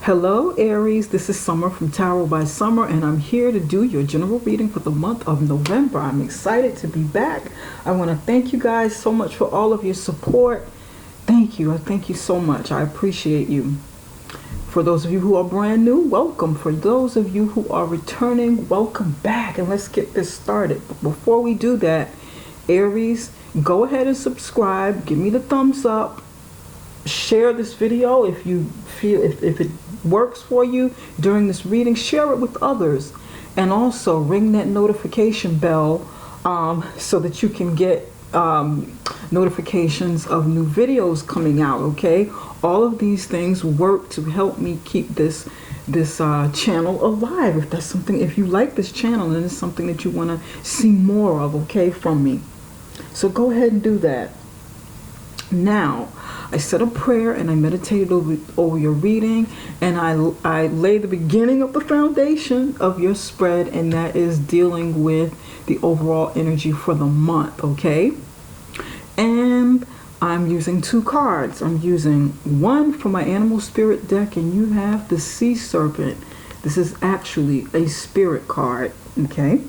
Hello Aries, this is Summer from Tarot by Summer, and I'm here to do your general reading for the month of November. I'm excited to be back. I want to thank you guys so much for all of your support. Thank you. I thank you so much. I appreciate you. For those of you who are brand new, welcome. For those of you who are returning, welcome back, and let's get this started. But before we do that, Aries, go ahead and subscribe. Give me the thumbs up. Share this video if you feel if it works for you during this reading. Share it with others, and also ring that notification bell so that you can get notifications of new videos coming out. Okay, all of these things work to help me keep this channel alive. If that's something, if you like this channel and it's something that you want to see more of, okay, from me, so go ahead and do that. Now, I said a prayer and I meditated over your reading, and I lay the beginning of the foundation of your spread, and that is dealing with the overall energy for the month, okay? And I'm using two cards. I'm using one for my animal spirit deck, and you have the sea serpent. This is actually a spirit card, okay?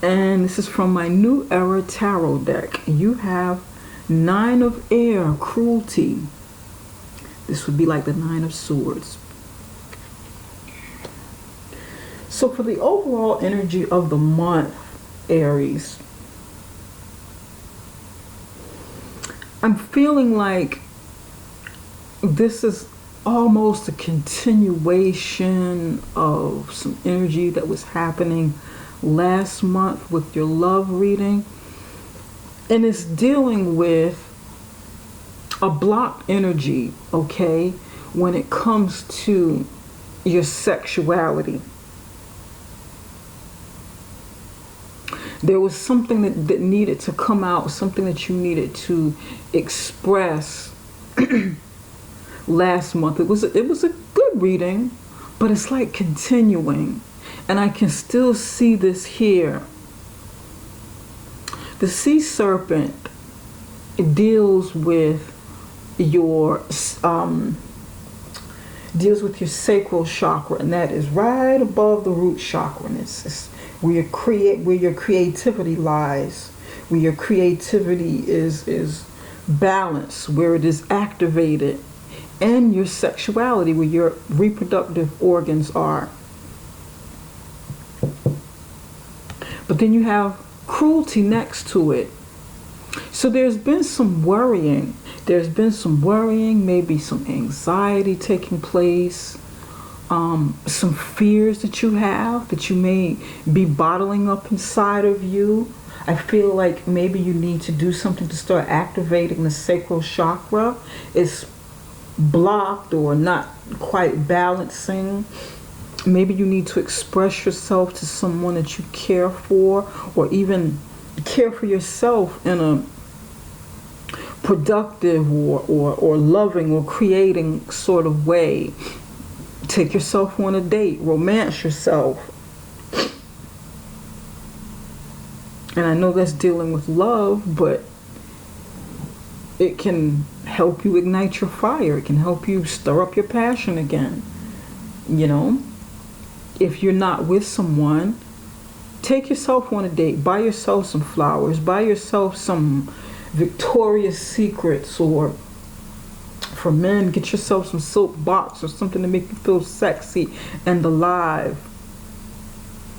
And this is from my New Era Tarot deck. You have Nine of Air, Cruelty. This would be like the Nine of Swords. So for the overall energy of the month, Aries, I'm feeling like this is almost a continuation of some energy that was happening last month with your love reading, and it's dealing with a blocked energy, okay, when it comes to your sexuality. There was something that needed to come out, something that you needed to express last month. It was a good reading, but it's like continuing. And I can still see this here. The sea serpent deals with your sacral chakra, and that is right above the root chakra. And it's where your creativity lies, where your creativity is balanced, where it is activated, and your sexuality, where your reproductive organs are. But then you have cruelty next to it. So there's been some worrying. Maybe some anxiety taking place, some fears that you have that you may be bottling up inside of you. I feel like maybe you need to do something to start activating the sacral chakra. It's blocked or not quite balancing. Maybe you need to express yourself to someone that you care for, or even care for yourself in a productive or loving or creating sort of way. Take yourself on a date, romance yourself. And I know that's dealing with love, but it can help you ignite your fire. It can help you stir up your passion again, you know. If you're not with someone, take yourself on a date. Buy yourself some flowers. Buy yourself some Victoria's Secrets, or for men, get yourself some silk box or something to make you feel sexy and alive.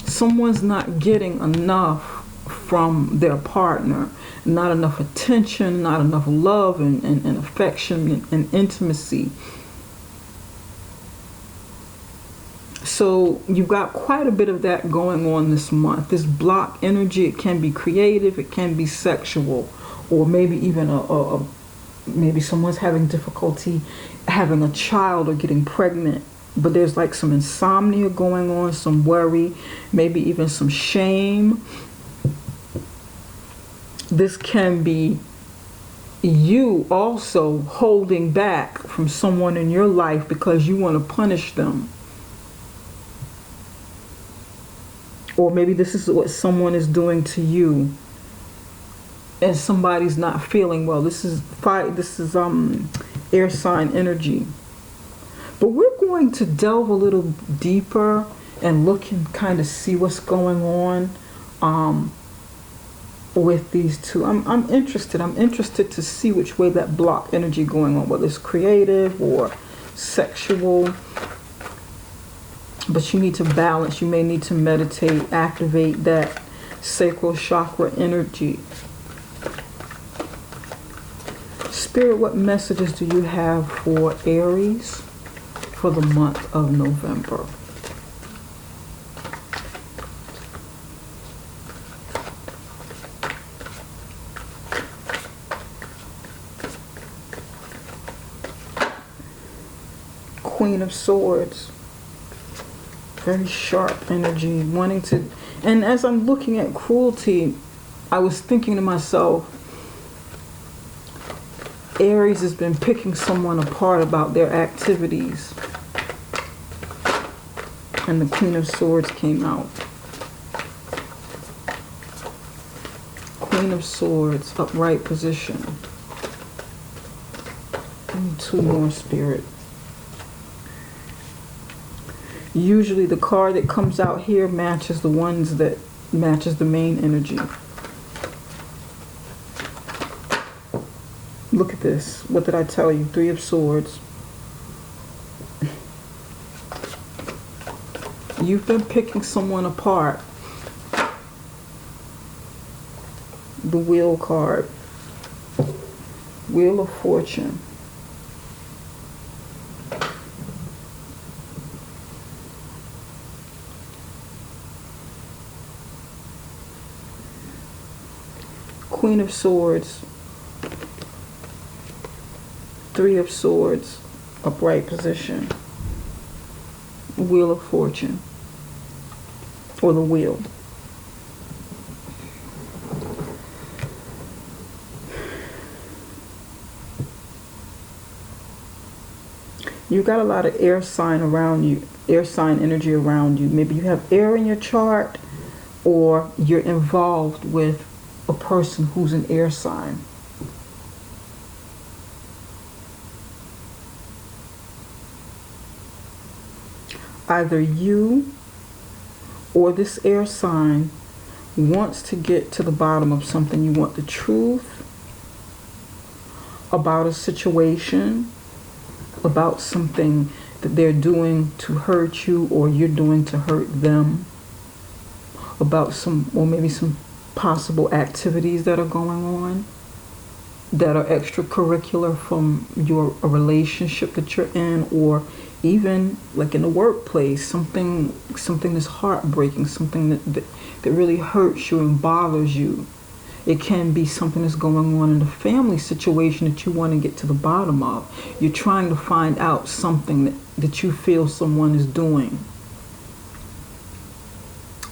Someone's not getting enough from their partner. Not enough attention, not enough love and affection and intimacy. So you've got quite a bit of that going on this month. This block energy, it can be creative, it can be sexual, or maybe even maybe someone's having difficulty having a child or getting pregnant. But there's like some insomnia going on, some worry, maybe even some shame. This can be you also holding back from someone in your life because you want to punish them. Or maybe this is what someone is doing to you. and somebody's not feeling well. This is fire. This is air sign energy. But we're going to delve a little deeper and look and kind of see what's going on with these two. I'm interested. I'm interested to see which way that block energy going on, whether it's creative or sexual. But you need to balance. You may need to meditate, activate that sacral chakra energy. Spirit, what messages do you have for Aries for the month of November? Queen of Swords. Very sharp energy, wanting to, and as I'm looking at cruelty, I was thinking to myself, Aries has been picking someone apart about their activities. And the Queen of Swords came out. Queen of Swords, upright position. And 2 more, Spirit. Usually the card that comes out here matches the ones that matches the main energy. Look at this. What did I tell you? 3 of Swords. You've been picking someone apart. The Wheel card. Wheel of Fortune. Queen of Swords, 3 of Swords, upright position, Wheel of Fortune, or the Wheel. You got a lot of air sign around you, air sign energy around you. Maybe you have air in your chart, or you're involved with a person who's an air sign. Either you or this air sign wants to get to the bottom of something. You want the truth about a situation, about something that they're doing to hurt you or you're doing to hurt them, about some, or maybe some possible activities that are going on that are extracurricular from a relationship that you're in, or even like in the workplace, something that's heartbreaking, something that really hurts you and bothers you. It can be something that's going on in the family situation that you want to get to the bottom of. You're trying to find out something that you feel someone is doing.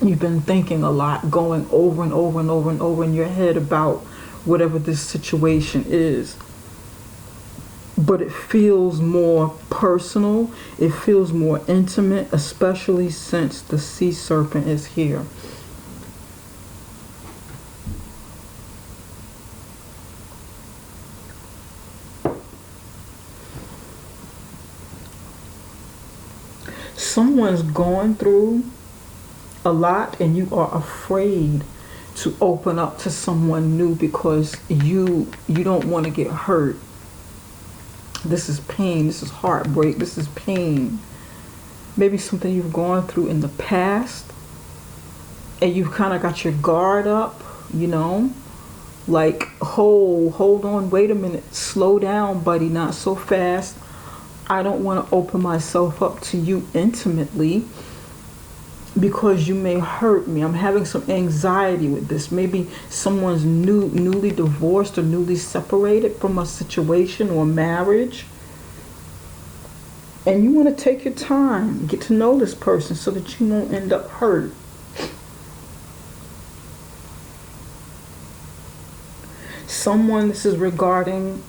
You've been thinking a lot, going over and over and over and over in your head about whatever this situation is. But it feels more personal. It feels more intimate, especially since the sea serpent is here. Someone's going through a lot and you are afraid to open up to someone new because you don't want to get hurt. This is pain. This is heartbreak. This is pain. Maybe something you've gone through in the past and you've kind of got your guard up, you know, like hold on, wait a minute, slow down, buddy, not so fast. I don't want to open myself up to you intimately because you may hurt me. I'm having some anxiety with this. Maybe someone's newly divorced or newly separated from a situation or marriage. And you want to take your time, get to know this person so that you won't end up hurt. Someone, this is regarding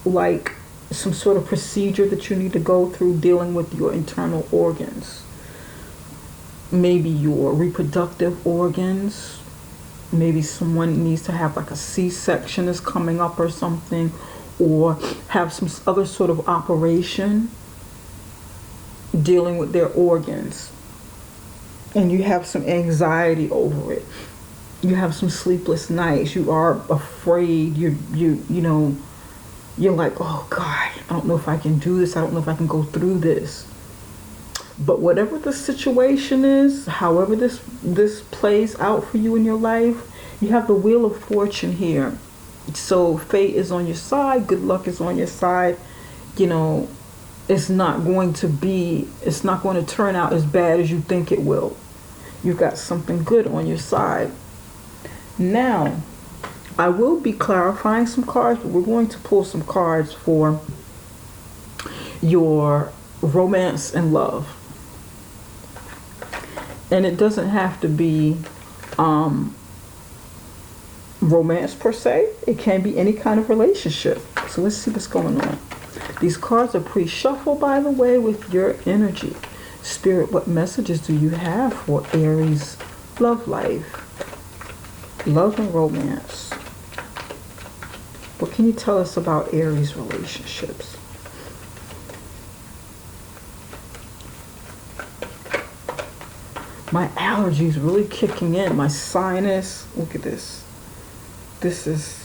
like some sort of procedure that you need to go through dealing with your internal organs. Maybe your reproductive organs, Maybe someone needs to have like a C-section that's coming up or something, or have some other sort of operation dealing with their organs, and you have some anxiety over it. You have some sleepless nights. You are afraid. You know, you're like, oh God, I don't know if I can do this. I don't know if I can go through this. But whatever the situation is, however this plays out for you in your life, you have the Wheel of Fortune here. So fate is on your side, good luck is on your side. You know, it's not going to turn out as bad as you think it will. You've got something good on your side. Now, I will be clarifying some cards, but we're going to pull some cards for your romance and love. And it doesn't have to be romance per se. It can be any kind of relationship. So let's see what's going on. These cards are pre-shuffled, by the way, with your energy. Spirit, what messages do you have for Aries love life? Love and romance. What can you tell us about Aries relationships? My allergies really kicking in. My sinus. Look at this. This is...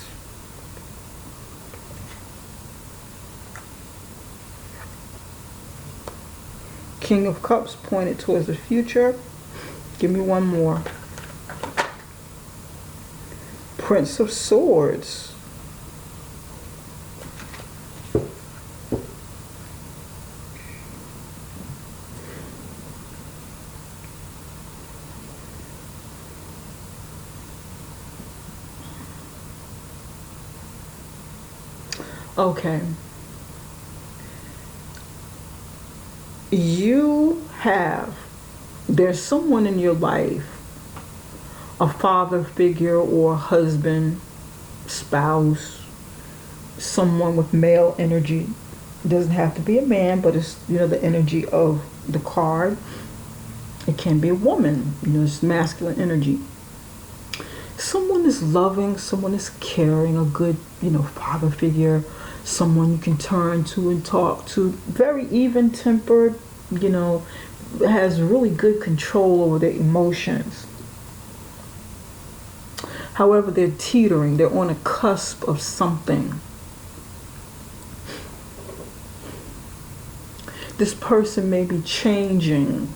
King of Cups pointed towards the future. Give me one more. Prince of Swords. Okay. There's someone in your life, a father figure or husband, spouse, someone with male energy. It doesn't have to be a man, but it's, you know, the energy of the card. It can be a woman, you know, it's masculine energy. Someone is loving, someone is caring, a good, you know, father figure, someone you can turn to and talk to, very even-tempered, you know, has really good control over their emotions. However, they're teetering, they're on a cusp of something. This person may be changing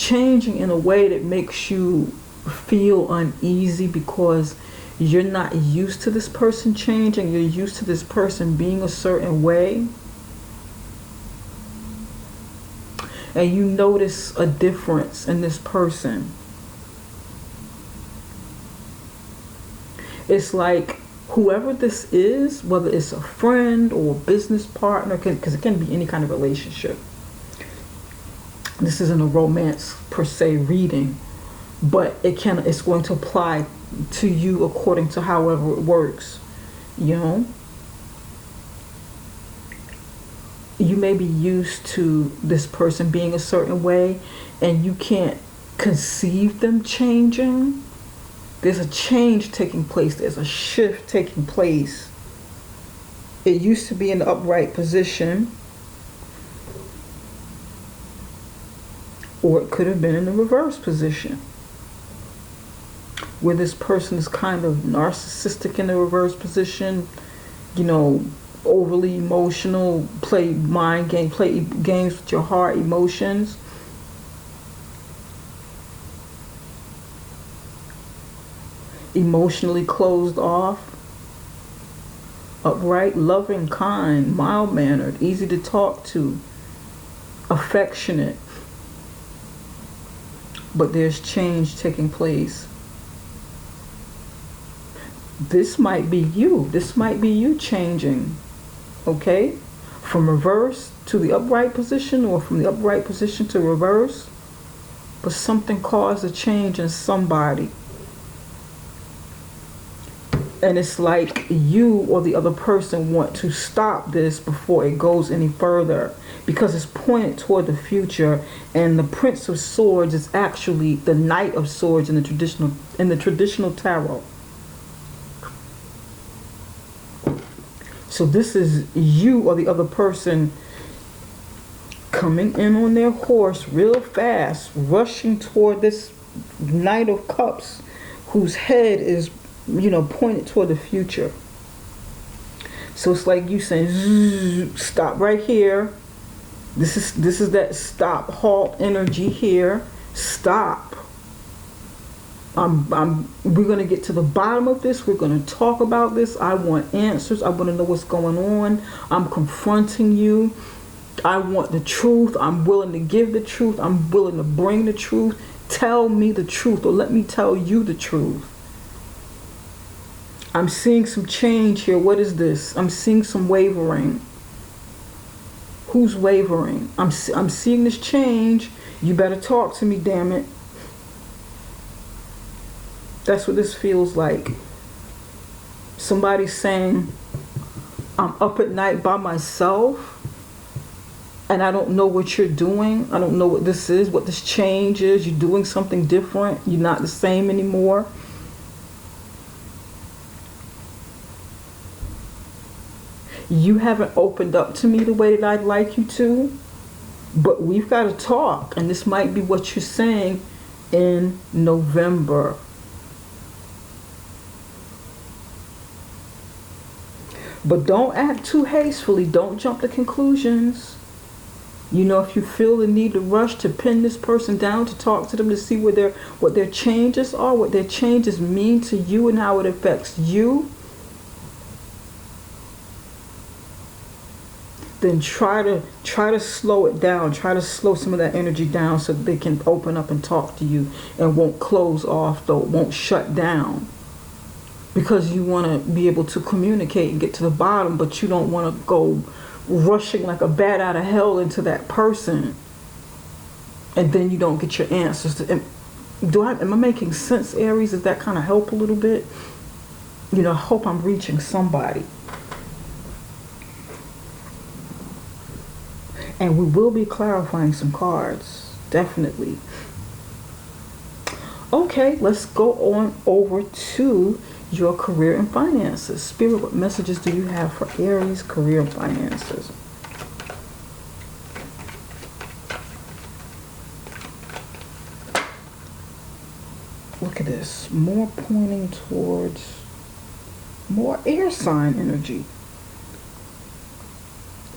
in a way that makes you feel uneasy because you're not used to this person changing. You're used to this person being a certain way. And you notice a difference in this person. It's like whoever this is, whether it's a friend or a business partner, because it can be any kind of relationship. This isn't a romance per se reading, but it's going to apply to you according to however it works, you know. You may be used to this person being a certain way and you can't conceive them changing. There's a change taking place. There's a shift taking place. It used to be in the upright position, or it could have been in the reverse position, where this person is kind of narcissistic in the reverse position, you know, overly emotional, play mind game, play games with your heart, emotions. Emotionally closed off. Upright, loving, kind, mild-mannered, easy to talk to, affectionate. But there's change taking place. This might be you. This might be you changing. Okay? From reverse to the upright position, or from the upright position to reverse. But something caused a change in somebody. And it's like you or the other person want to stop this before it goes any further, because it's pointed toward the future. And the Prince of Swords is actually the Knight of Swords in the traditional tarot. So this is you or the other person coming in on their horse real fast, rushing toward this Knight of Cups, whose head is, pointed toward the future. So it's like you saying, stop right here. This is that stop, halt energy here. Stop. We're gonna get to the bottom of this. We're gonna talk about this. I want answers. I want to know what's going on. I'm confronting you. I want the truth. I'm willing to give the truth. I'm willing to bring the truth. Tell me the truth, or let me tell you the truth. I'm seeing some change here. What is this? I'm seeing some wavering. Who's wavering? I'm seeing this change. You better talk to me, damn it. That's what this feels like. Somebody's saying, I'm up at night by myself, and I don't know what you're doing. I don't know what this is, what this change is. You're doing something different. You're not the same anymore. You haven't opened up to me the way that I'd like you to, but we've got to talk. And this might be what you're saying in November. But don't act too hastily. Don't jump to conclusions. If you feel the need to rush to pin this person down, to talk to them, to see what their changes are, what their changes mean to you and how it affects you, then try to slow it down. Try to slow some of that energy down so that they can open up and talk to you and won't close off, though, won't shut down. Because you want to be able to communicate and get to the bottom, but you don't want to go rushing like a bat out of hell into that person, and then you don't get your answers. Am I making sense, Aries? Does that kind of help a little bit? I hope I'm reaching somebody. And we will be clarifying some cards, definitely. Okay, let's go on over to your career and finances. Spirit, what messages do you have for Aries career and finances? Look at this. More pointing towards more air sign energy.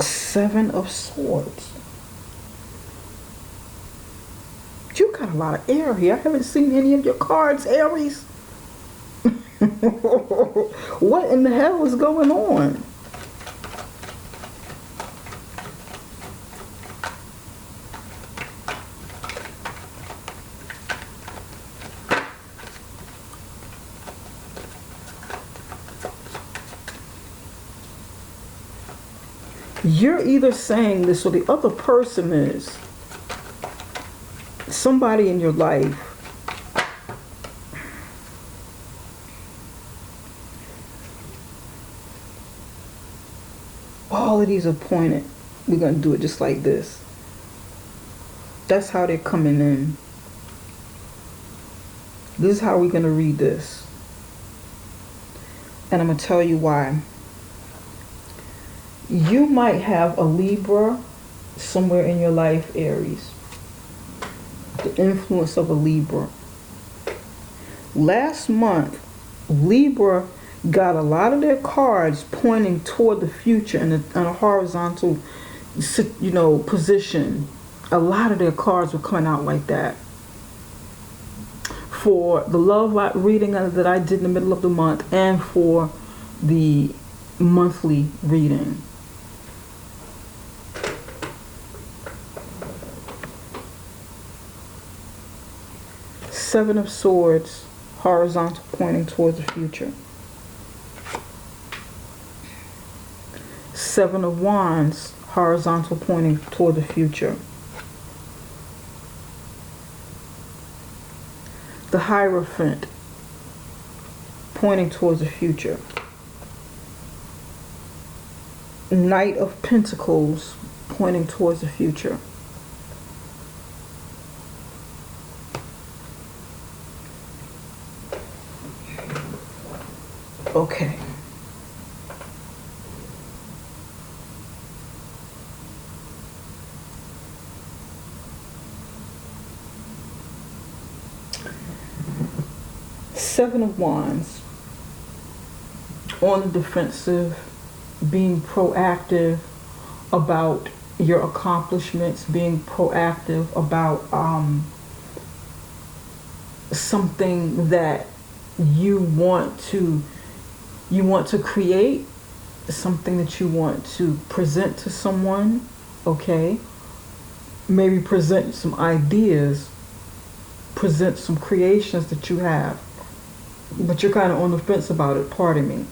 7 of Swords. You got a lot of air here. I haven't seen any of your cards, Aries. What in the hell is going on? You're either saying this, or the other person is. Somebody in your life all of these are pointed. We're going to do it just like this. That's how they're coming in. This is how we're going to read this. And I'm going to tell you why. You might have a Libra somewhere in your life, Aries. The influence of a Libra. Last month, Libra got a lot of their cards pointing toward the future in a horizontal, position. A lot of their cards were coming out like that. For the love reading that I did in the middle of the month, and for the monthly reading. Seven of Swords, horizontal, pointing towards the future. 7 of Wands, horizontal, pointing toward the future. The Hierophant, pointing towards the future. Knight of Pentacles, pointing towards the future. Okay. Seven of Wands. On the defensive, being proactive about your accomplishments, being proactive about something that you want to create, something that you want to present to someone, okay? Maybe present some ideas, present some creations that you have, but you're kind of on the fence about it, pardon me.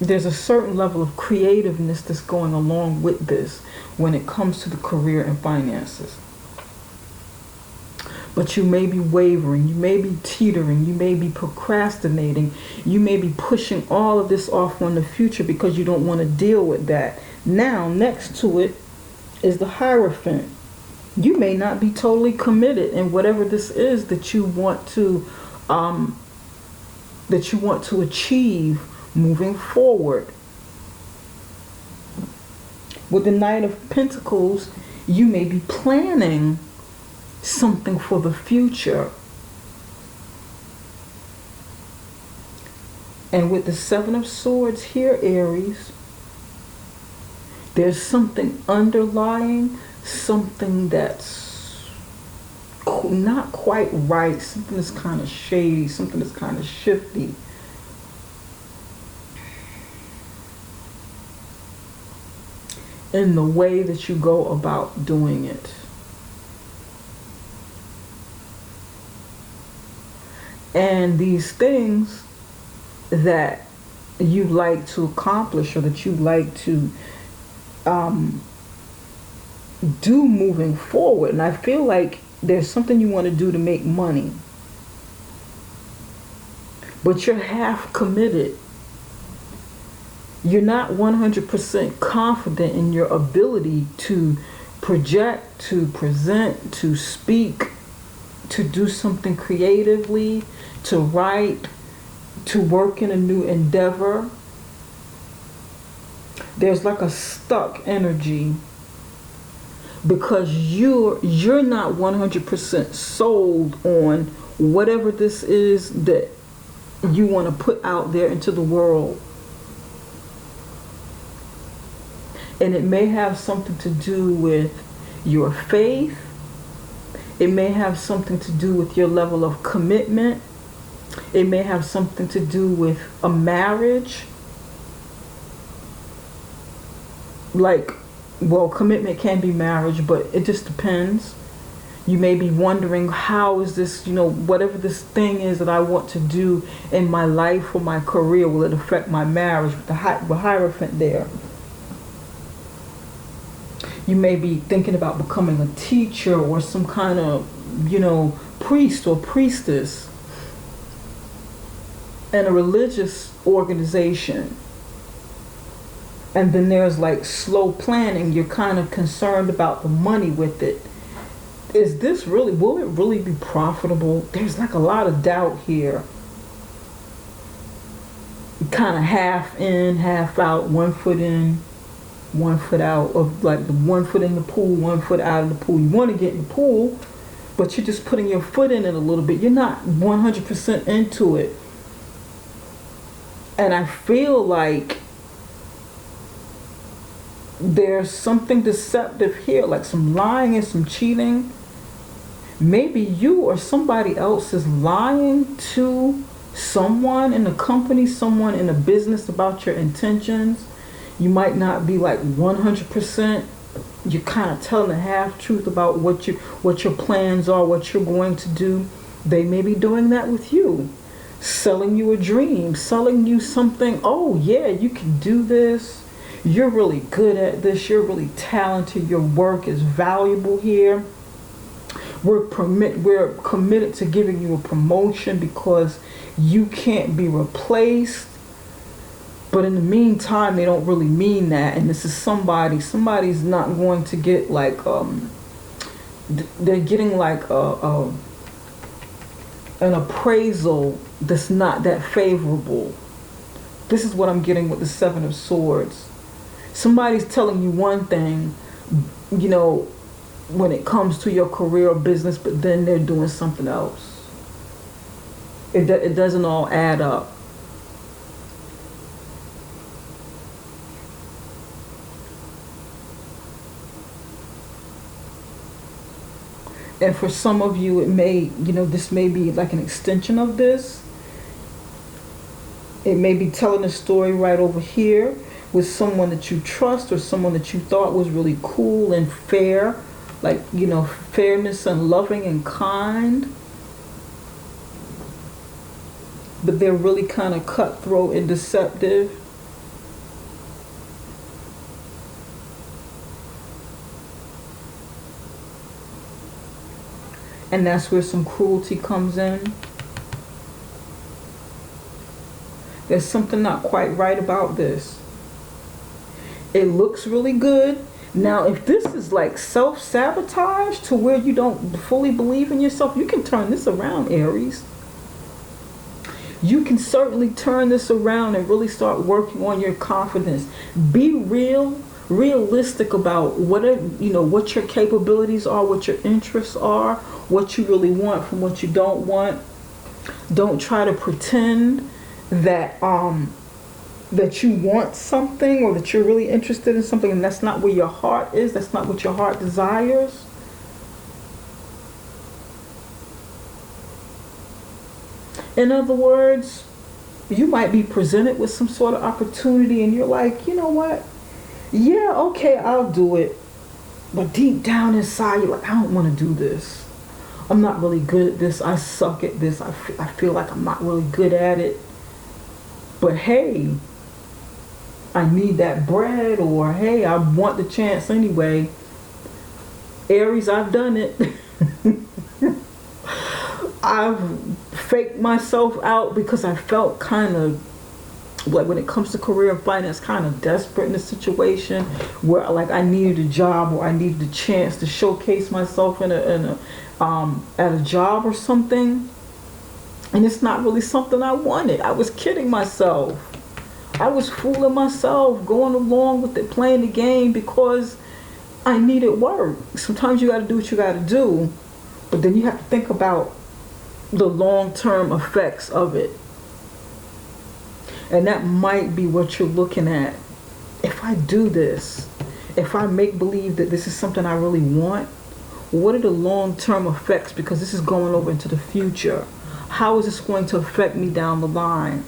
There's a certain level of creativeness that's going along with this when it comes to the career and finances. But you may be wavering, you may be teetering, you may be procrastinating, you may be pushing all of this off on the future because you don't want to deal with that. Now, next to it is the Hierophant. You may not be totally committed in whatever this is that you want to achieve moving forward. With the Knight of Pentacles, you may be planning something for the future. And with the Seven of Swords here, Aries, there's something underlying, something that's not quite right, something that's kind of shady, something that's kind of shifty. In the way that you go about doing it. And these things that you like to accomplish or that you like to do moving forward. And I feel like there's something you want to do to make money, but you're half committed. You're not 100% confident in your ability to project, to present, to speak, to do something creatively, to write, to work in a new endeavor. There's like a stuck energy because you're not 100% sold on whatever this is that you want to put out there into the world. And it may have something to do with your faith. It may have something to do with your level of commitment. It may have something to do with a marriage. Like, well, commitment can be marriage, but it just depends. You may be wondering, how is this, whatever this thing is that I want to do in my life or my career, will it affect my marriage? With the Hierophant there. You may be thinking about becoming a teacher or some kind of, priest or priestess in a religious organization. And then there's like slow planning. You're kind of concerned about the money with it. Is this really, will it really be profitable? There's like a lot of doubt here. Kind of half in, half out, 1 foot in, 1 foot out, of like the 1 foot in the pool, 1 foot out of the pool. You want to get in the pool, but you're just putting your foot in it a little bit. You're not 100% into it. And I feel like there's something deceptive here, like some lying and some cheating. Maybe you or somebody else is lying to someone in a company, someone in a business about your intentions. You might not be like 100%. You're kind of telling a half-truth about what your plans are, what you're going to do. They may be doing that with you. Selling you a dream, selling you something. Oh yeah, you can do this. You're really good at this. You're really talented. Your work is valuable here. We're committed to giving you a promotion because you can't be replaced. But in the meantime, they don't really mean that. And this is somebody's not going to get like they're getting like an appraisal that's not that favorable. This is what I'm getting with the Seven of Swords. Somebody's telling you one thing, you know, when it comes to your career or business, but then they're doing something else. It doesn't all add up. And for some of you, it may, you know, this may be like an extension of this. It may be telling a story right over here with someone that you trust or someone that you thought was really cool and fair. Like, you know, fairness and loving and kind. But they're really kind of cutthroat and deceptive. And that's where some cruelty comes in. There's something not quite right about this. It looks really good. Now, if this is like self-sabotage to where you don't fully believe in yourself, you can turn this around, Aries. You can certainly turn this around and really start working on your confidence. Be realistic about what your capabilities are, what your interests are, what you really want from what you don't want. Don't try to pretend that that you want something or that you're really interested in something and that's not where your heart is. That's not what your heart desires. In other words, you might be presented with some sort of opportunity and you're like, you know what? Yeah, okay, I'll do it. But deep down inside, you're like, I don't want to do this. I'm not really good at this. I suck at this. I feel like I'm not really good at it. But hey, I need that bread, or hey, I want the chance anyway. Aries, I've done it. I've faked myself out because I felt kind of like, when it comes to career and finance, kind of desperate in a situation where like I needed a job or I needed a chance to showcase myself at a job or something, and it's not really something I wanted. I was kidding myself. I was fooling myself, going along with it, playing the game because I needed work. Sometimes you got to do what you got to do, but then you have to think about the long-term effects of it. And that might be what you're looking at. If I do this, if I make believe that this is something I really want, what are the long-term effects? Because this is going over into the future. How is this going to affect me down the line?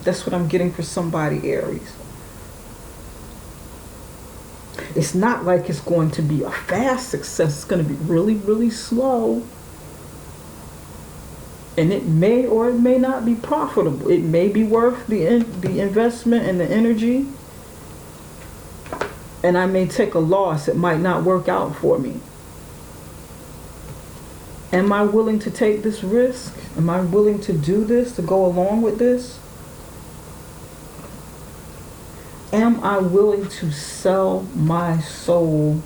That's what I'm getting for somebody, Aries. It's not like it's going to be a fast success. It's going to be really, really slow. And it may or it may not be profitable. It may be worth the investment and the energy. And I may take a loss. It might not work out for me. Am I willing to take this risk? Am I willing to do this, to go along with this? Am I willing to sell my soul,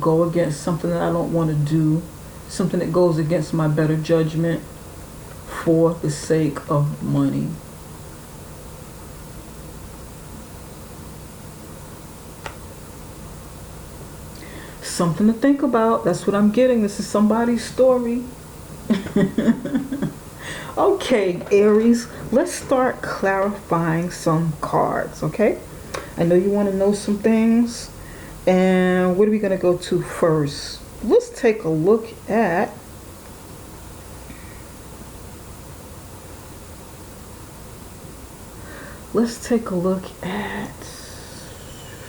go against something that I don't want to do, something that goes against my better judgment for the sake of money? Something to think about. That's what I'm getting. This is somebody's story. Okay, Aries, let's start clarifying some cards, okay? I know you want to know some things. And what are we going to go to first? Let's take a look at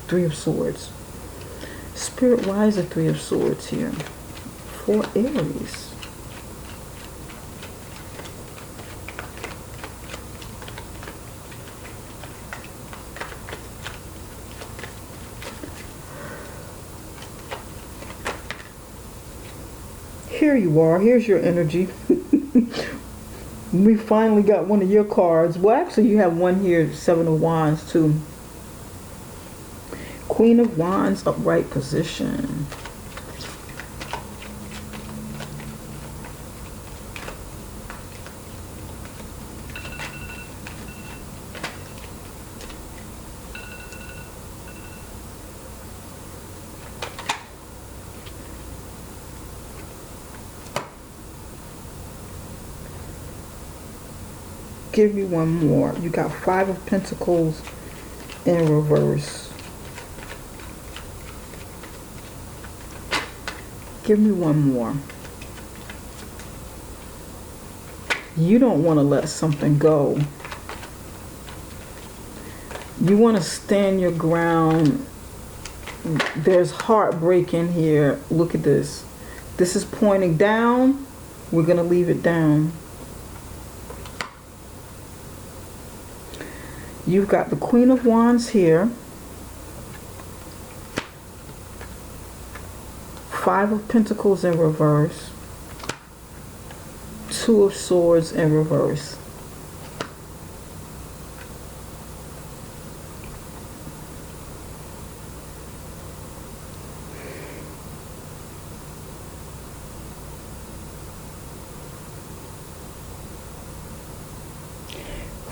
Three of Swords. Spirit, why is the Three of Swords here for Aries? Here you are. Here's your energy. We finally got one of your cards. Well, actually, you have one here, Seven of Wands, too. Queen of Wands, upright position. Give me one more. You got Five of Pentacles in reverse. Give me one more. You don't want to let something go. You want to stand your ground. There's heartbreak in here. Look at this. This is pointing down. We're going to leave it down. You've got the Queen of Wands here. Five of Pentacles in reverse. Two of Swords in reverse.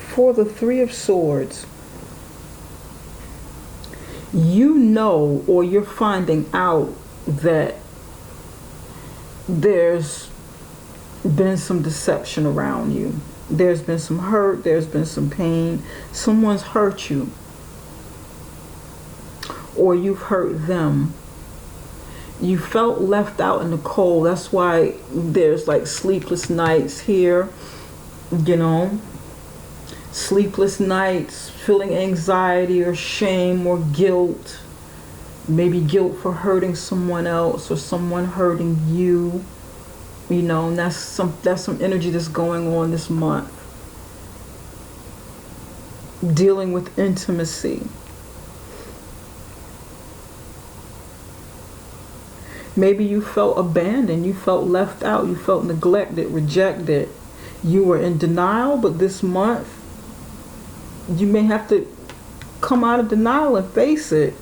For the Three of Swords, you know, or you're finding out that there's been some deception around you. There's been some hurt. There's been some pain. Someone's hurt you, or you've hurt them. You felt left out in the cold. That's why there's like sleepless nights here, you know. Sleepless nights, feeling anxiety or shame or guilt. Maybe guilt for hurting someone else or someone hurting you. You know, and that's some energy that's going on this month. Dealing with intimacy. Maybe you felt abandoned, you felt left out, you felt neglected, rejected. You were in denial, but this month you may have to come out of denial and face it.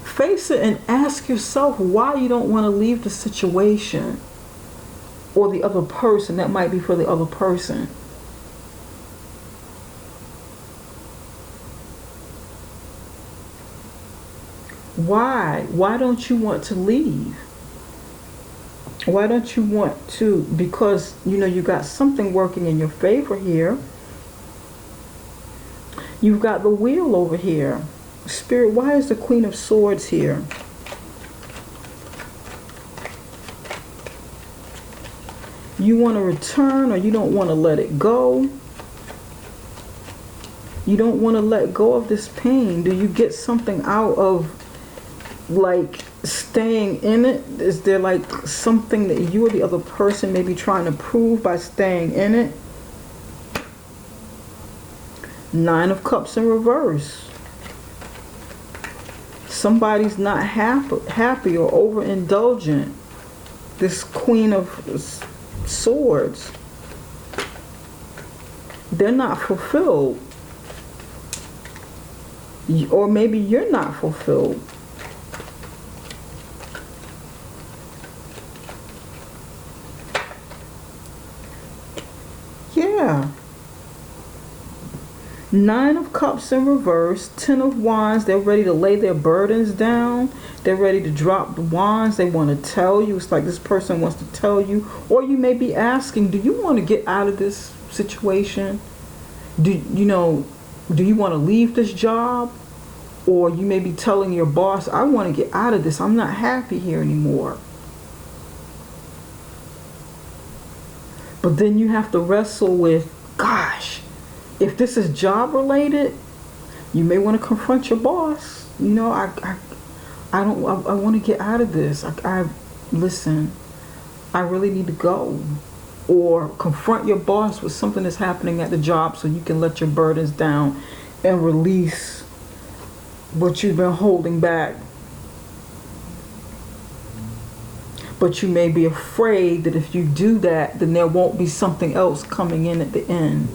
Face it and ask yourself why you don't want to leave the situation or the other person. That might be for the other person. Why? Why don't you want to leave? Why don't you want to? Because, you know, you got something working in your favor here. You've got the Wheel over here. Spirit, why is the Queen of Swords here? You want to return, or you don't want to let it go? You don't want to let go of this pain. Do you get something out of, like, staying in it? Is there like something that you or the other person may be trying to prove by staying in it? Nine of Cups in reverse. Somebody's not happy or overindulgent. This Queen of Swords. They're not fulfilled. Or maybe you're not fulfilled. Yeah. Nine of Cups in reverse. Ten of Wands. They're ready to lay their burdens down. They're ready to drop the wands. They want to tell you. It's like this person wants to tell you. Or you may be asking, do you want to get out of this situation? Do you want to leave this job? Or you may be telling your boss, I want to get out of this. I'm not happy here anymore. But then you have to wrestle with, gosh, if this is job related, you may want to confront your boss. You know, I want to get out of this. Listen, I really need to go. Or confront your boss with something that's happening at the job so you can let your burdens down and release what you've been holding back. But you may be afraid that if you do that, then there won't be something else coming in at the end.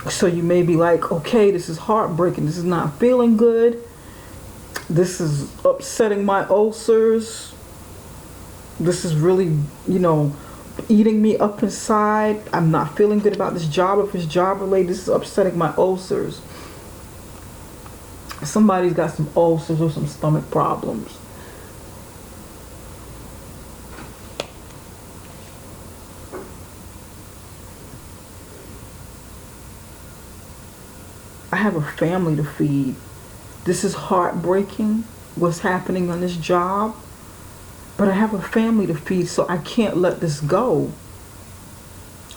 So you may be like, okay, this is heartbreaking. This is not feeling good. This is upsetting my ulcers. This is really, eating me up inside. I'm not feeling good about this job. If it's job related, this is upsetting my ulcers. Somebody's got some ulcers or some stomach problems. I have a family to feed. This is heartbreaking, what's happening on this job. But I have a family to feed, so I can't let this go.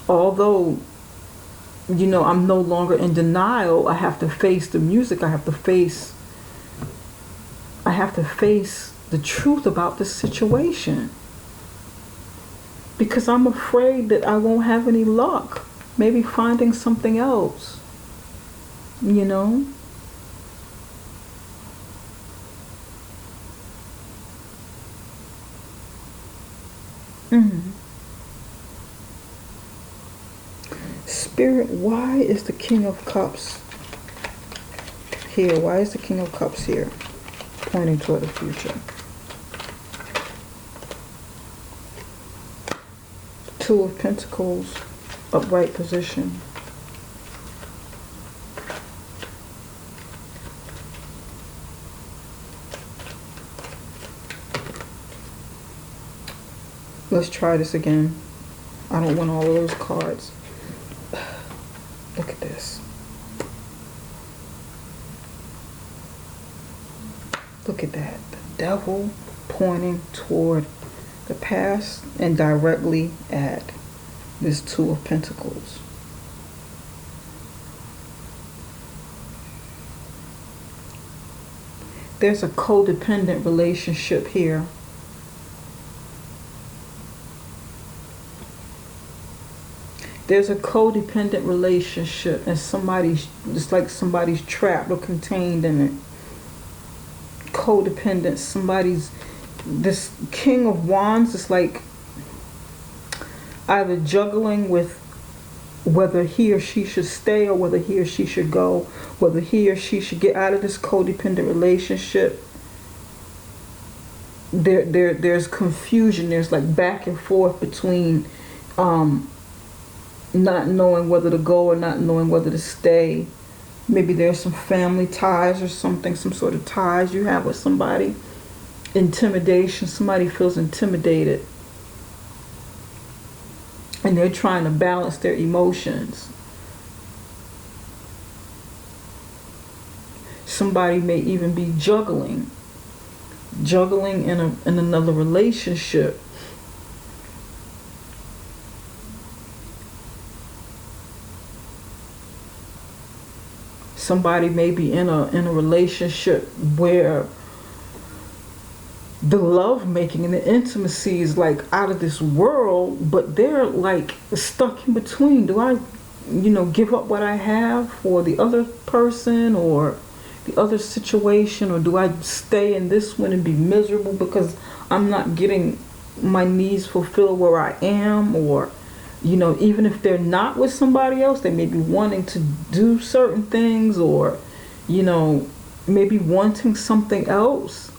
Although, I'm no longer in denial, I have to face the music. I have to face the truth about this situation. Because I'm afraid that I won't have any luck. Maybe finding something else. Spirit, why is the King of Cups here? Why is the King of Cups here? Pointing toward the future. Two of Pentacles, upright position. Let's try this again. I don't want all of those cards. Look at this. Look at that. The devil pointing toward the past and directly at this Two of Pentacles. There's a codependent relationship here. There's a codependent relationship, and it's like somebody's trapped or contained in it. Codependent, this King of Wands is like either juggling with whether he or she should stay or whether he or she should go, whether he or she should get out of this codependent relationship. There's confusion. There's like back and forth between not knowing whether to go or not knowing whether to stay. Maybe there's some family ties or something, some sort of ties you have with somebody. Intimidation, somebody feels intimidated. And they're trying to balance their emotions. Somebody may even be juggling in another relationship. Somebody may be in a relationship where the love making and the intimacy is like out of this world, but they're like stuck in between. Do I, give up what I have for the other person or the other situation, or do I stay in this one and be miserable because I'm not getting my needs fulfilled where I am? Or even if they're not with somebody else, they may be wanting to do certain things, or, maybe wanting something else.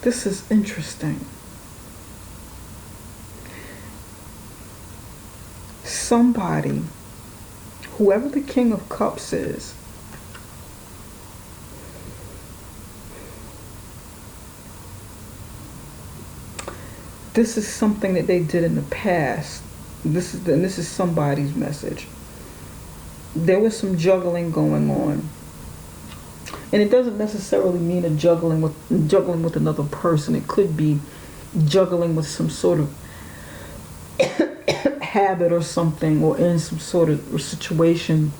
This is interesting. Somebody, whoever the King of Cups is, this is something that they did in the past. This is somebody's message. There was some juggling going on. And it doesn't necessarily mean juggling with another person. It could be juggling with some sort of habit or something, or in some sort of situation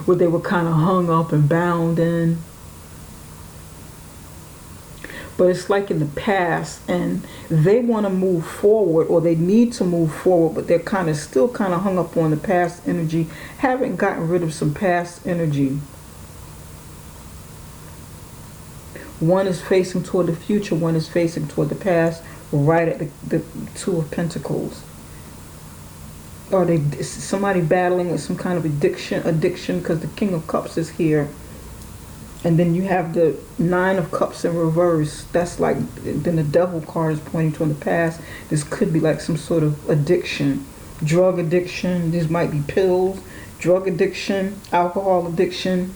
where they were kind of hung up and bound in. but it's like in the past, and they want to move forward, or they need to move forward, but they're still kind of hung up on the past energy, haven't gotten rid of some past energy. One is facing toward the future, one is facing toward the past, right at the Two of Pentacles. Or somebody battling with some kind of addiction, because the King of Cups is here. And then you have the Nine of Cups in reverse. That's like, then the Devil card is pointing to in the past. This could be like some sort of addiction. Drug addiction. These might be pills. Drug addiction. Alcohol addiction.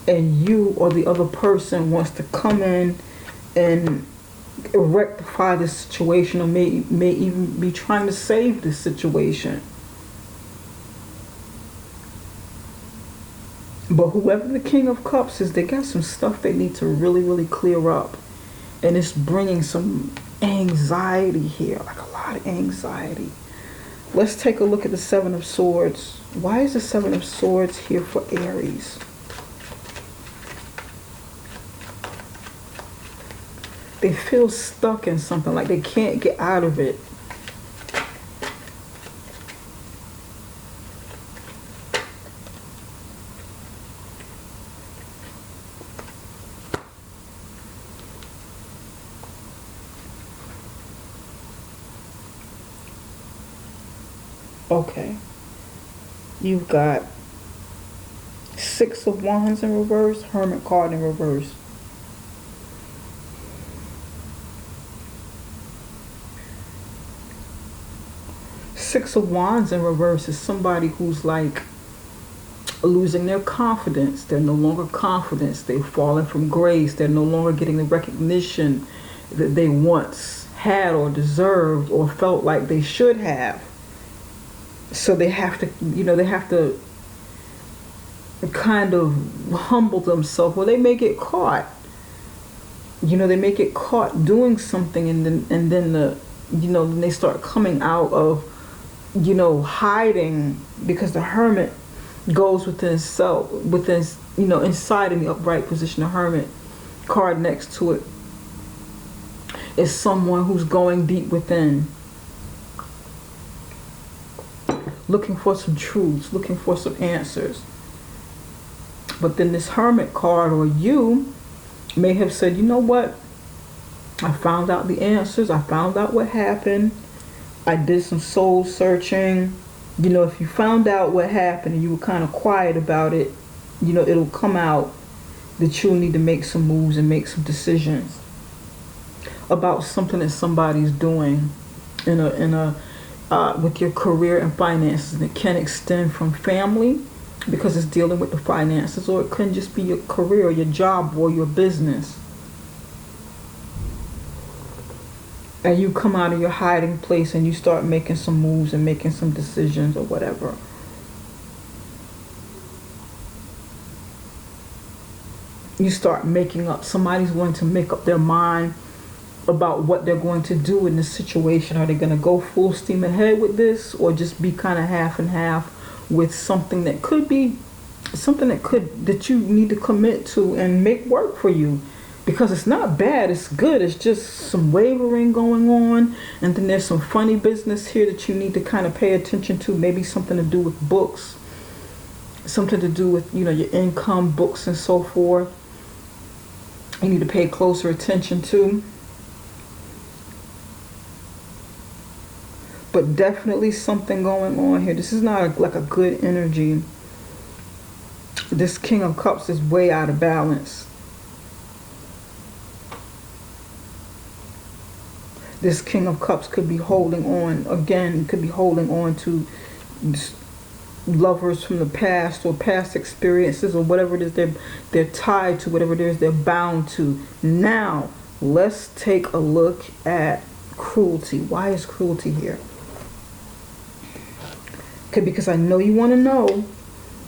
And you or the other person wants to come in and rectify this situation, or may even be trying to save this situation. But whoever the King of Cups is, they got some stuff they need to really, really clear up. And it's bringing some anxiety here, like a lot of anxiety. Let's take a look at the Seven of Swords. Why is the Seven of Swords here for Aries? They feel stuck in something, like they can't get out of it. Okay, you've got Six of Wands in reverse, Hermit card in reverse. Six of Wands in reverse is somebody who's like losing their confidence. They're no longer confident. They've fallen from grace. They're no longer getting the recognition that they once had or deserved or felt like they should have. So they have to, they have to kind of humble themselves, or they may get caught. They may get caught doing something, and then then they start coming out of, hiding, because the Hermit goes within self, inside in the upright position. The Hermit card next to it is someone who's going deep within, looking for some truths, looking for some answers. But then this Hermit card, or you, may have said, you know what? I found out the answers. I found out what happened. I did some soul searching. If you found out what happened and you were kind of quiet about it, it'll come out that you'll need to make some moves and make some decisions about something that somebody's doing with your career and finances. And it can extend from family, because it's dealing with the finances, or it can just be your career, your job, or your business. And you come out of your hiding place and you start making some moves and making some decisions or whatever. You start making up, somebody's going to make up their mind about what they're going to do in this situation. Are they going to go full steam ahead with this, or just be kind of half and half with something that could be something that you need to commit to and make work for you? Because it's not bad, it's good. It's just some wavering going on, and then there's some funny business here that you need to kind of pay attention to. Maybe something to do with books, something to do with your income, books, and so forth. You need to pay closer attention to. But definitely something going on here. This is not like a good energy. This King of Cups is way out of balance. This King of Cups could be holding on, again, could be holding on to lovers from the past, or past experiences, or whatever it is they're tied to, whatever it is they're bound to. Now, let's take a look at cruelty. Why is cruelty here? Okay, because I know you want to know,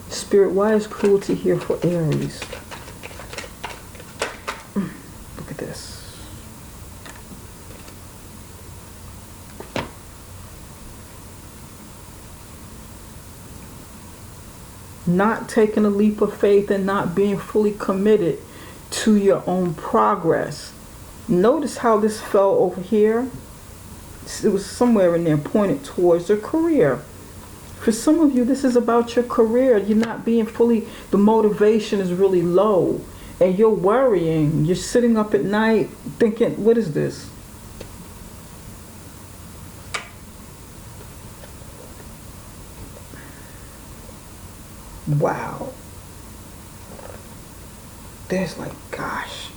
Spirit, why is cruelty here for Aries? Look at this. not taking a leap of faith and not being fully committed to your own progress. Notice how this fell over here. It was somewhere in there pointed towards your career. For some of you, this is about your career. You're not being fully, the motivation is really low. And you're worrying. You're sitting up at night thinking, what is this? Wow. There's like, gosh.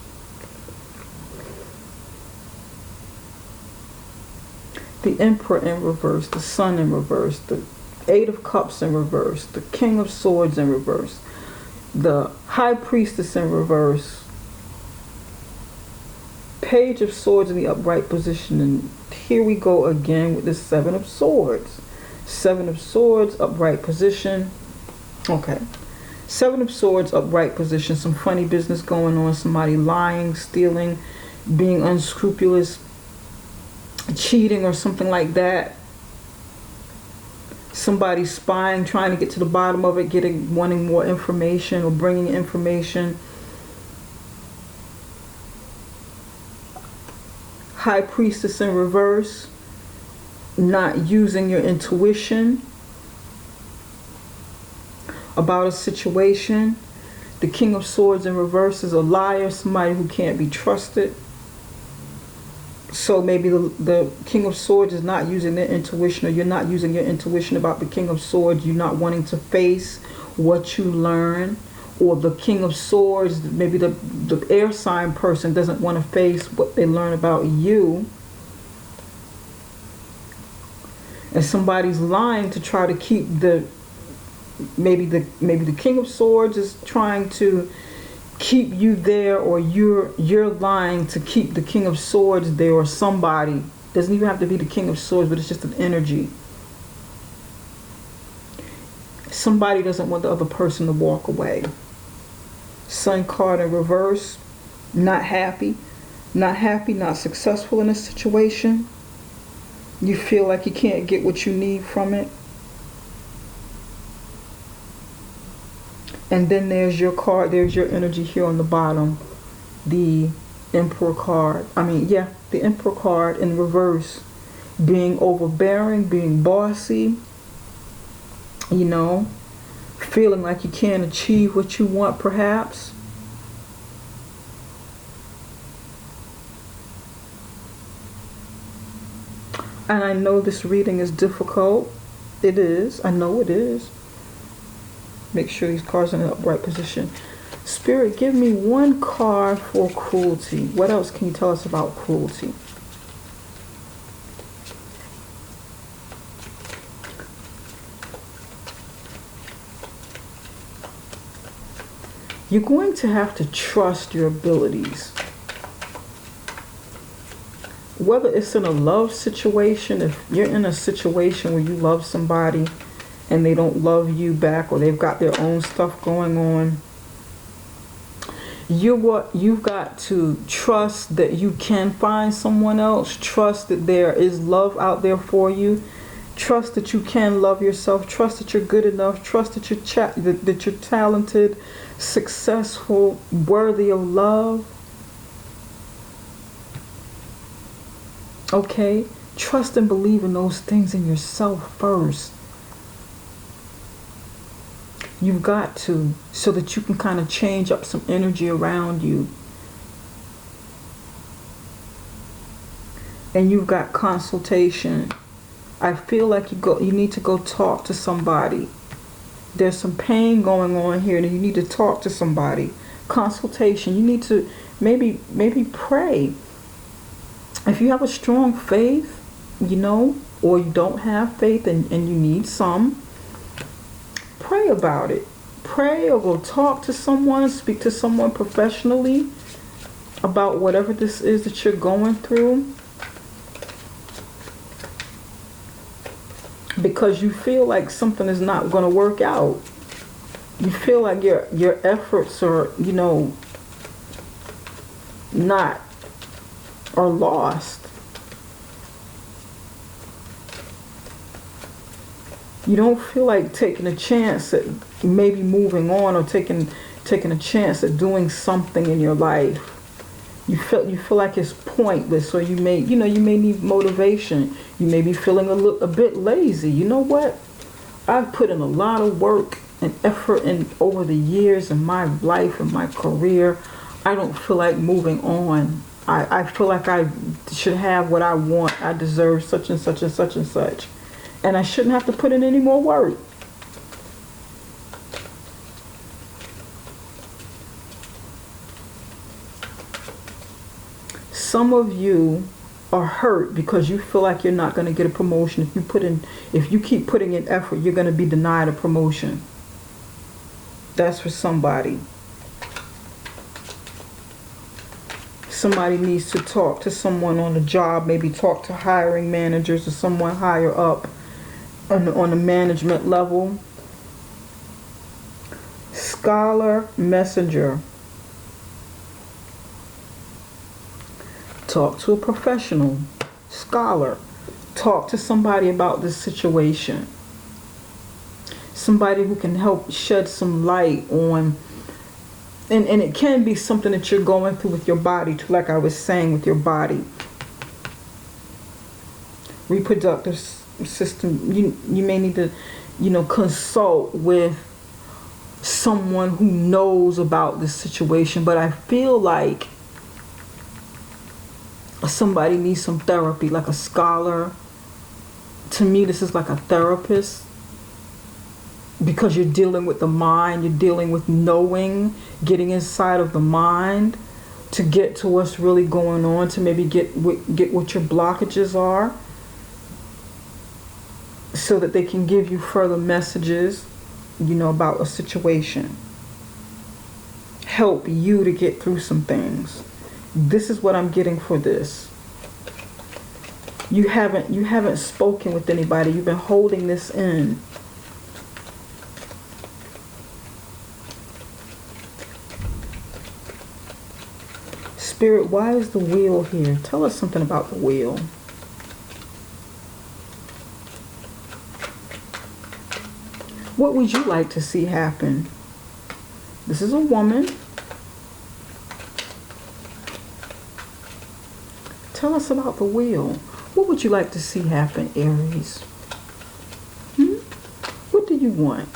The Emperor in reverse, the Sun in reverse, the Eight of Cups in reverse, the King of Swords in reverse, the High Priestess in reverse, Page of Swords in the upright position, and here we go again with the Seven of Swords. Seven of Swords, upright position. Okay. Seven of Swords, upright position. Some funny business going on. Somebody lying, stealing, being unscrupulous, cheating or something like that. Somebody spying, trying to get to the bottom of it, wanting more information or bringing information. High Priestess in reverse, not using your intuition about a situation. The King of Swords in reverse is a liar, somebody who can't be trusted. So maybe the King of Swords is not using their intuition, or you're not using your intuition about the King of Swords. You're not wanting to face what you learn. Or the King of Swords, maybe the air sign person doesn't want to face what they learn about you. And somebody's lying to try to keep maybe the King of Swords is trying to keep you there, or you're lying to keep the King of Swords there, or somebody. Doesn't even have to be the King of Swords, but it's just an energy. Somebody doesn't want the other person to walk away. Sun card in reverse, not happy, not successful in a situation. You feel like you can't get what you need from it. And then there's your card, there's your energy here on the bottom. The Emperor card. The Emperor card in reverse. Being overbearing, being bossy. You know, feeling like you can't achieve what you want perhaps. And I know this reading is difficult. It is. I know it is. Make sure these cards are in the upright position. Spirit, give me one card for cruelty. What else can you tell us about cruelty? You're going to have to trust your abilities. Whether it's in a love situation, if you're in a situation where you love somebody and they don't love you back, or they've got their own stuff going on, you've got to trust that you can find someone else. Trust that there is love out there for you. Trust that you can love yourself. Trust that you're good enough. Trust that you're talented, successful, worthy of love. Okay? Trust and believe in those things in yourself first. You've got to, so that you can kind of change up some energy around you. And you've got consultation. I feel like you need to go talk to somebody. There's some pain going on here, and you need to talk to somebody. Consultation. You need to maybe pray. If you have a strong faith, or you don't have faith and you need some, pray about it. Pray, or go talk to someone, speak to someone professionally about whatever this is that you're going through. Because you feel like something is not going to work out. You feel like your efforts are, are lost. You don't feel like taking a chance at maybe moving on, or taking a chance at doing something in your life. You feel like it's pointless, or you may need motivation. You may be feeling a bit lazy. You know what? I've put in a lot of work and effort in over the years in my life and my career. I don't feel like moving on. I feel like I should have what I want. I deserve such and such and such and such. And I shouldn't have to put in any more work. Some of you are hurt because you feel like you're not going to get a promotion. If you keep putting in effort, you're going to be denied a promotion. That's for somebody. Somebody needs to talk to someone on the job, maybe talk to hiring managers or someone higher up on the management level. Scholar, messenger. Talk to a professional. Scholar. Talk to somebody about this situation. Somebody who can help shed some light on, and it can be something that you're going through with your body too, like I was saying, with your body. Reproductive system, you may need to, consult with someone who knows about this situation. But I feel like somebody needs some therapy, like a scholar. To me, this is like a therapist, because you're dealing with the mind, you're dealing with knowing, getting inside of the mind to get to what's really going on, to maybe get what your blockages are, so that they can give you further messages, about a situation. Help you to get through some things. This is what I'm getting for this. You haven't spoken with anybody. You've been holding this in. Spirit, why is the wheel here? Tell us something about the wheel. What would you like to see happen? This is a woman. Tell us about the wheel. What would you like to see happen, Aries? What do you want?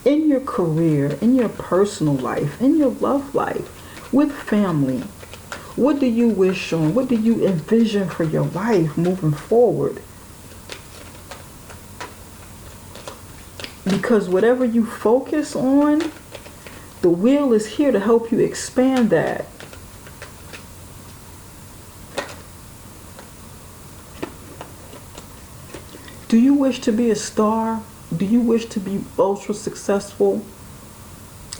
In your career, in your personal life, in your love life, with family, what do you wish on? What do you envision for your life moving forward? Because whatever you focus on, the wheel is here to help you expand that. Do you wish to be a star? Do you wish to be ultra successful?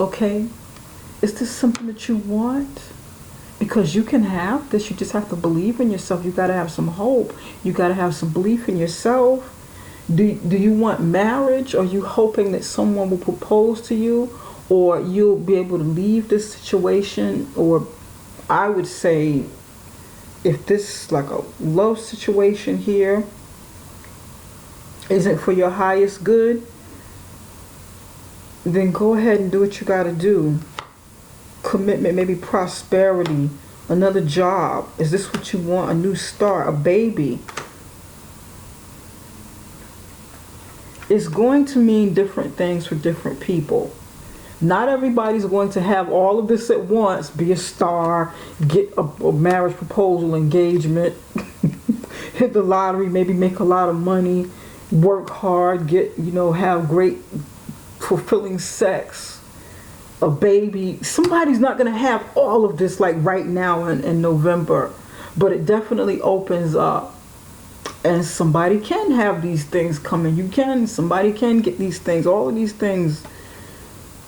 Okay. Is this something that you want? Because you can have this. You just have to believe in yourself. You got to have some hope. You got to have some belief in yourself. Do you want marriage? Are you hoping that someone will propose to you, or you'll be able to leave this situation? Or I would say, if this is like a love situation here isn't for your highest good, then go ahead and do what you got to do. Commitment, maybe prosperity, another job. Is this what you want? A new start, a baby. It's going to mean different things for different people. Not everybody's going to have all of this at once. Be a star, get a marriage proposal, engagement, hit the lottery, maybe make a lot of money, work hard, have great fulfilling sex, a baby. Somebody's not going to have all of this like right now in November, but it definitely opens up, and somebody can have these things coming. Somebody can get these things, all of these things.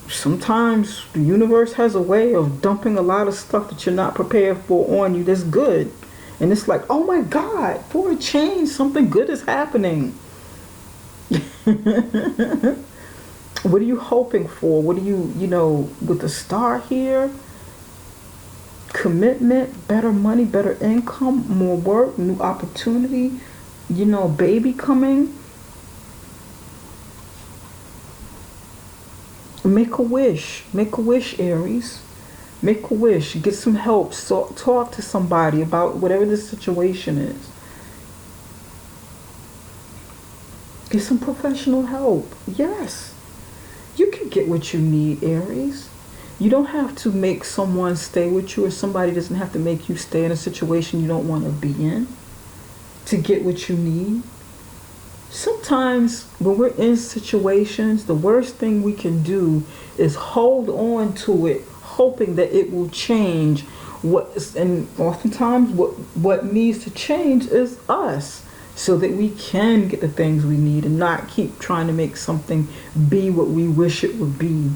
Sometimes the universe has a way of dumping a lot of stuff that you're not prepared for on you that's good, and it's like, oh my God, for a change, something good is happening. What are you hoping for? What do you with the star here? Commitment, better money, better income, more work, new opportunity, baby coming. Make a wish. Make a wish, Aries. Make a wish. Get some help. So, talk to somebody about whatever the situation is. Get some professional help. Yes. You can get what you need, Aries. You don't have to make someone stay with you, or somebody doesn't have to make you stay in a situation you don't want to be in to get what you need. Sometimes when we're in situations, the worst thing we can do is hold on to it, hoping that it will change. And oftentimes what needs to change is us, so that we can get the things we need and not keep trying to make something be what we wish it would be,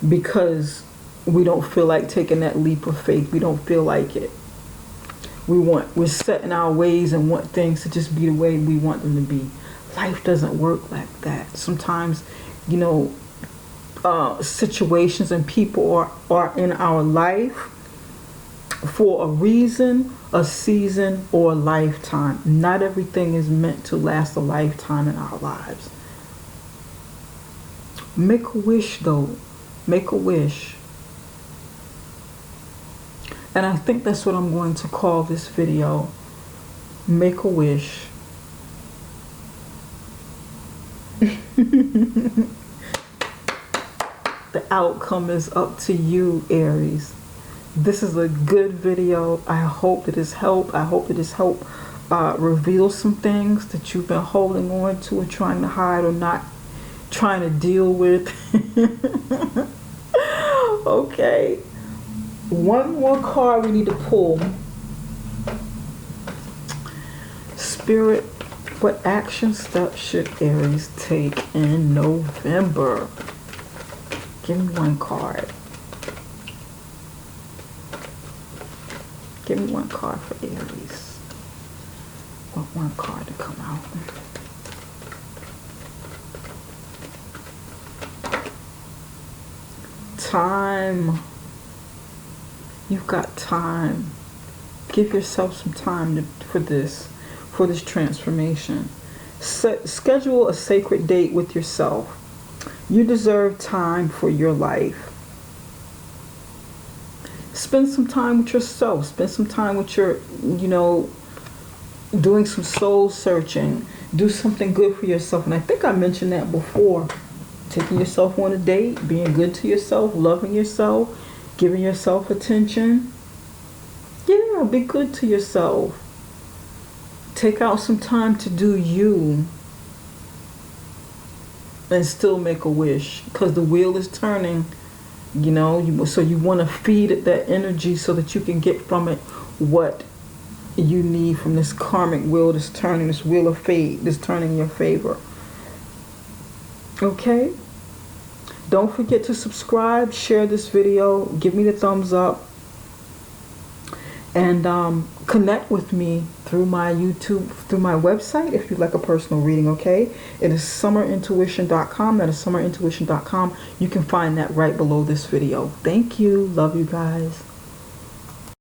because we don't feel like taking that leap of faith. We don't feel like it. We're set in our ways and want things to just be the way we want them to be. Life doesn't work like that. Sometimes, situations and people are in our life for a reason, a season, or a lifetime. Not everything is meant to last a lifetime in our lives. Make a wish, though. Make a wish. And I think that's what I'm going to call this video. Make a wish. The outcome is up to you, Aries. This is a good video. I hope it has helped. I hope it has helped reveal some things that you've been holding on to and trying to hide or not trying to deal with. Okay. One more card we need to pull. Spirit, what action steps should Aries take in November? Give me one card. Give me one card for Aries. I want one card to come out. Time. You've got time. Give yourself some time for this transformation. Schedule a sacred date with yourself. You deserve time for your life. Spend some time with yourself. Spend some time with your, doing some soul searching. Do something good for yourself. And I think I mentioned that before. Taking yourself on a date, being good to yourself, loving yourself, giving yourself attention. Yeah, be good to yourself. Take out some time to do you. And still make a wish. Because the wheel is turning. So you want to feed it that energy so that you can get from it what you need from this karmic wheel that's turning, this wheel of fate that's turning in your favor. Okay? Don't forget to subscribe, share this video, give me the thumbs up, and connect with me through my YouTube, through my website if you'd like a personal reading, okay? It is summerintuition.com. That is summerintuition.com. You can find that right below this video. Thank you. Love you guys.